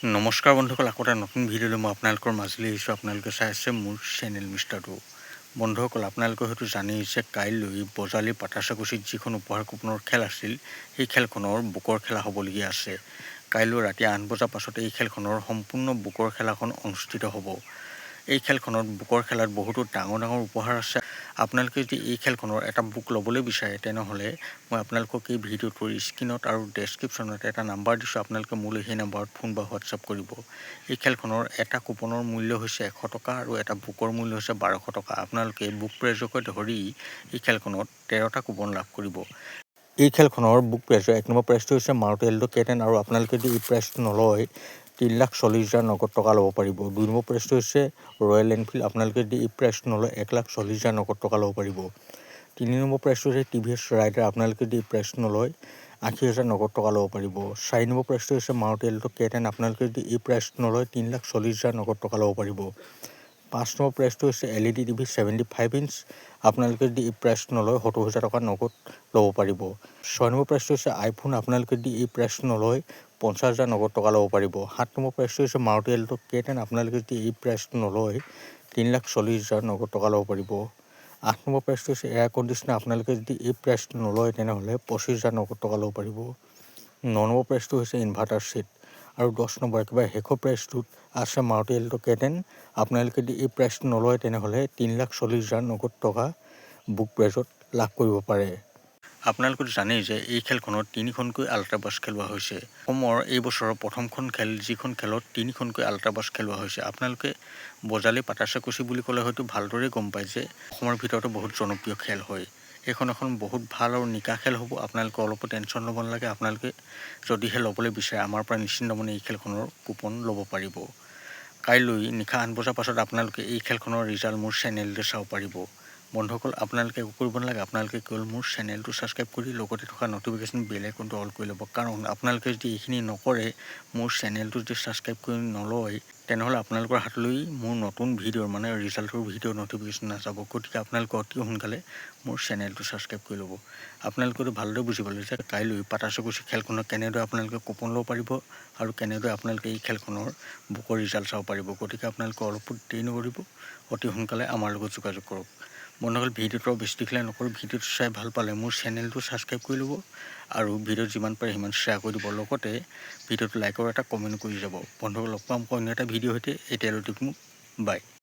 নমস্কাৰ বন্ধুসকল, আকৌ এটা নতুন ভিডিঅ'লৈ মই আপোনালোকৰ মাজলৈ আহিছোঁ। আপোনালোকে চাই আছে মোৰ চেনেল মিষ্টাৰ টু। বন্ধুসকল, আপোনালোকে হয়তো জানেই যে কাইলৈ বজালী পাটাচাকুচিত যিখন উপহাৰ কুপনৰ খেল আছিল, সেই খেলখনৰ বুকৰ খেলা হ'বলগীয়া আছে। কাইলৈ ৰাতি 8 বজাৰ পাছতে এই খেলখনৰ সম্পূৰ্ণ বুকৰ খেলাখন অনুষ্ঠিত হ'ব। এই খেলখনত বুকৰ খেলাত বহুতো ডাঙৰ ডাঙৰ উপহাৰ আছে। আপোনালোকে যদি এই খেলখনৰ এটা বুক ল'বলৈ বিচাৰে তেনেহ'লে মই আপোনালোকক এই ভিডিঅ'টোৰ স্ক্ৰীণত আৰু ডেছক্ৰিপশ্যনত এটা নাম্বাৰ দিছোঁ। আপোনালোকে মোলৈ সেই নাম্বাৰত ফোন বা হোৱাটছআপ কৰিব। এই খেলখনৰ এটা কুপনৰ মূল্য হৈছে 100 টকা আৰু এটা বুকৰ মূল্য হৈছে 1200 টকা। আপোনালোকে বুক প্ৰাইজকে ধৰি এই খেলখনত 13টা কুপন লাভ কৰিব। এই খেলখনৰ বুক প্ৰাইজৰ 1 নম্বৰ প্ৰাইজটো হৈছে মাৰুতি এল্টো K10 আৰু আপোনালোকে যদি এই প্ৰাইজটো নলয় 3,40,000 নগদ টকা ল'ব পাৰিব। 2 নম্বৰ প্ৰাইজটো হৈছে ৰয়েল এনফিল্ড। আপোনালোকে যদি এই প্ৰাইজটো নলয় 1,40,000 নগদ টকা ল'ব পাৰিব। 3 নম্বৰ প্ৰাইজটো হৈছে TVS ৰাইডাৰ। আপোনালোকে যদি এই প্ৰাইজটো নলয় 80,000 নগদ টকা ল'ব পাৰিব। 4 নম্বৰ প্ৰাইজটো হৈছে মাৰুতি এল্টো K10। আপোনালোকে যদি এই প্ৰাইজটো নলয় 3,40,000 নগদ টকা ল'ব পাৰিব। 5 নম্বৰ প্ৰাইজটো হৈছে LED TV 75 ইঞ্চ। আপোনালোকে যদি এই প্ৰাইজটো নলয় 70,000 টকা নগদ ল'ব পাৰিব। 6 নম্বৰ প্ৰাইজটো হৈছে আইফোন। আপোনালোকে যদি এই প্ৰাইজটো নলয় 50,000 নগদ টকা ল'ব পাৰিব। 7 নম্বৰ প্ৰাইজটো হৈছে মাৰুতি এল্টো K10। আপোনালোকে যদি এই প্ৰাইজটো নলয় 3,40,000 নগদ টকা ল'ব পাৰিব। 8 নম্বৰ প্ৰাইজটো হৈছে এয়াৰ কণ্ডিশ্যনাৰ। আপোনালোকে যদি এই প্ৰাইজটো নলয় তেনেহ'লে 25,000 নগদ টকা ল'ব পাৰিব। 9 নম্বৰ প্ৰাইজটো হৈছে ইনভাৰ্টাৰ ছেট আৰু 10 নম্বৰ একেবাৰে শেষৰ প্ৰাইজটোত আছে মাৰুতি এল্টো K10। আপোনালোকে যদি এই প্ৰাইজটো নলয় তেনেহ'লে 3,40,000 নগদ টকা বুক প্ৰাইজত লাভ কৰিব পাৰে। আপোনালোকে জানেই যে এই খেলখনত 3খনকৈ আল্ট্ৰাবাছ খেলোৱা হৈছে। অসমৰ এই বছৰৰ প্ৰথমখন খেল, যিখন খেলত 3খনকৈ আল্ট্ৰাবাছ খেলোৱা হৈছে। আপোনালোকে বজালী পাটাচাকুচি বুলি ক'লে হয়তো ভালদৰে গম পায় যে অসমৰ ভিতৰতো বহুত জনপ্ৰিয় খেল হয়। এইখন এখন বহুত ভাল আৰু নিকা খেল হ'ব। আপোনালোকে অলপো টেনশ্যন ল'ব নালাগে। আপোনালোকে যদিহে ল'বলৈ বিচাৰে আমাৰ পৰা নিশ্চিন্ত মনে এই খেলখনৰ কুপন ল'ব পাৰিব। কাইলৈ নিশা 8 বজাৰ পাছত আপোনালোকে এই খেলখনৰ ৰিজাল্ট মোৰ চেনেলতে চাব পাৰিব। বন্ধুসকল, আপোনালোকে একো কৰিব নালাগে। আপোনালোকে কেৱল মোৰ চেনেলটো ছাবস্ক্ৰাইব কৰি লগতে থকা নটিফিকেশ্যন বেল আইকনটো অল কৰি ল'ব। কাৰণ আপোনালোকে যদি এইখিনি নকৰে, মোৰ চেনেলটো যদি ছাবস্ক্ৰাইব কৰি নলয় তেনেহ'লে আপোনালোকৰ হাতলৈ মোৰ নতুন ভিডিঅ'ৰ মানে ৰিজাল্টৰ ভিডিঅ'ৰ নটিফিকেশ্যন নাযাব। গতিকে আপোনালোকে অতি সোনকালে মোৰ চেনেলটো ছাবস্ক্ৰাইব কৰি ল'ব। আপোনালোকেতো ভালদৰে বুজি পালে যে কাইলৈ পাটাচাকুচি খেলখনত কেনেদৰে আপোনালোকে কুপন ল'ব পাৰিব আৰু কেনেদৰে আপোনালোকে এই খেলখনৰ বুকৰ ৰিজাল্ট চাব পাৰিব। গতিকে আপোনালোকে অলপো দেৰি নকৰিব, অতি সোনকালে আমাৰ লগত যোগাযোগ কৰক। বন্ধুসকল, ভিডিঅ'টো বেছি দেখিলে নকৰোঁ। ভিডিঅ'টো চাই ভাল পালে মোৰ চেনেলটো ছাবস্ক্ৰাইব কৰি ল'ব আৰু ভিডিঅ'ত যিমান পাৰে সিমান শ্বেয়াৰ কৰি দিব। লগতে ভিডিঅ'টো লাইক আৰু এটা কমেণ্ট কৰি যাব। বন্ধুসকল, লগ পাম অন্য এটা ভিডিঅ'ৰ সৈতে। এতিয়ালৈ বাই।